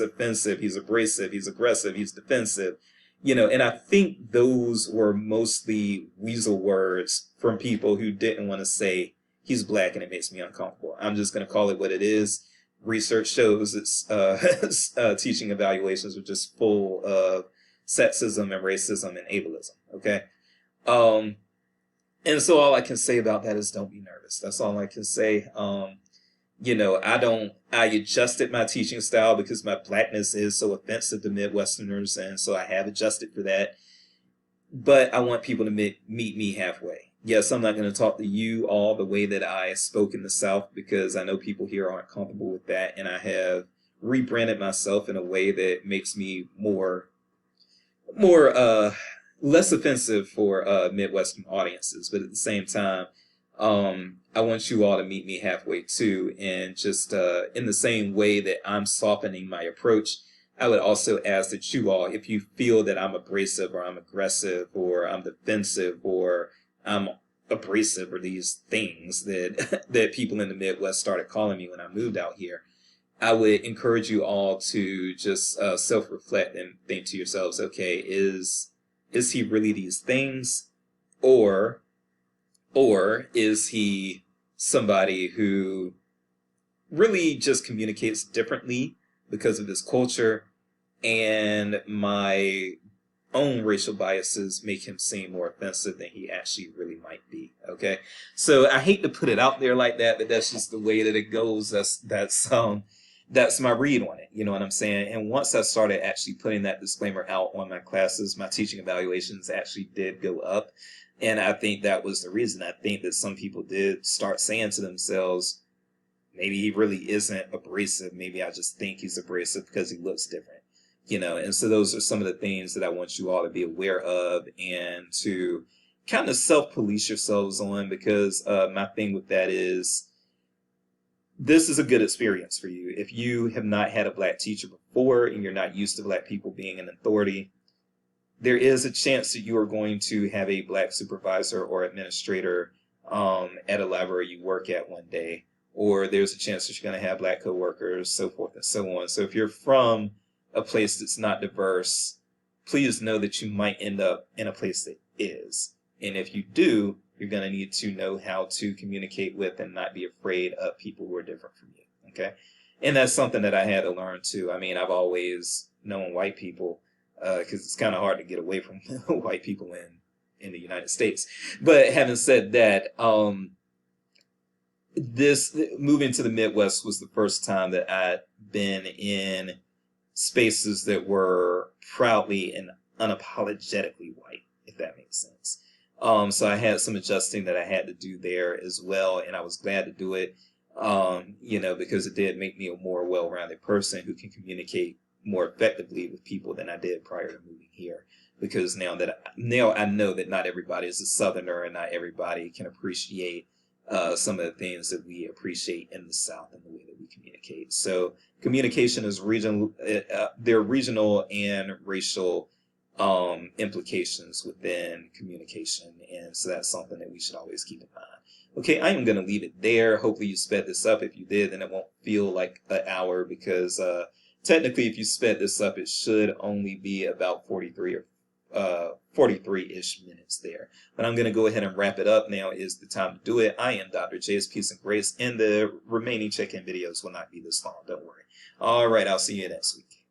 offensive, he's abrasive, he's aggressive, he's defensive. And I think those were mostly weasel words from people who didn't want to say he's black and it makes me uncomfortable. I'm just going to call it what it is. Research shows it's teaching evaluations are just full of sexism and racism and ableism. Okay. And so all I can say about that is don't be nervous. That's all I can say. I adjusted my teaching style because my blackness is so offensive to Midwesterners. And so I have adjusted for that. But I want people to meet me halfway. Yes, I'm not going to talk to you all the way that I spoke in the South, because I know people here aren't comfortable with that. And I have rebranded myself in a way that makes me more more less offensive for Midwestern audiences, but at the same time, I want you all to meet me halfway too, and just in the same way that I'm softening my approach, I would also ask that you all, if you feel that I'm abrasive or I'm aggressive or I'm defensive or I'm abrasive or these things that that people in the Midwest started calling me when I moved out here, I would encourage you all to just self-reflect and think to yourselves, okay, is he really these things, or is he somebody who really just communicates differently because of his culture, and my own racial biases make him seem more offensive than he actually really might be. Okay, so I hate to put it out there like that, but that's just the way that it goes. That's my read on it. You know what I'm saying? And once I started actually putting that disclaimer out on my classes, my teaching evaluations actually did go up. And I think that was the reason. I think that some people did start saying to themselves, maybe he really isn't abrasive. Maybe I just think he's abrasive because he looks different. You know, and so those are some of the things that I want you all to be aware of and to kind of self-police yourselves on, because my thing with that is, this is a good experience for you. If you have not had a black teacher before and you're not used to black people being an authority, there is a chance that you are going to have a black supervisor or administrator at a library you work at one day, or there's a chance that you're going to have black coworkers, so forth and so on. So if you're from a place that's not diverse, please know that you might end up in a place that is. And if you do, you're going to need to know how to communicate with and not be afraid of people who are different from you. Okay. And that's something that I had to learn too. I mean, I've always known white people because it's kind of hard to get away from white people in the United States. But having said that, this moving to the Midwest was the first time that I'd been in spaces that were proudly and unapologetically white, if that makes sense. So I had some adjusting that I had to do there as well, and I was glad to do it, you know, because it did make me a more well-rounded person who can communicate more effectively with people than I did prior to moving here. Because now I know that not everybody is a Southerner, and not everybody can appreciate some of the things that we appreciate in the South and the way that we communicate. So communication is regional. There are regional and racial implications within communication, and so that's something that we should always keep in mind. Okay, I am going to leave it there. Hopefully you sped this up. If you did, then it won't feel like an hour, because technically if you sped this up, it should only be about 43 or 43-ish minutes there. But I'm going to go ahead and wrap it up. Now is the time to do it. I am Dr. J's Peace and Grace, and the remaining check-in videos will not be this long. Don't worry. All right, I'll see you next week.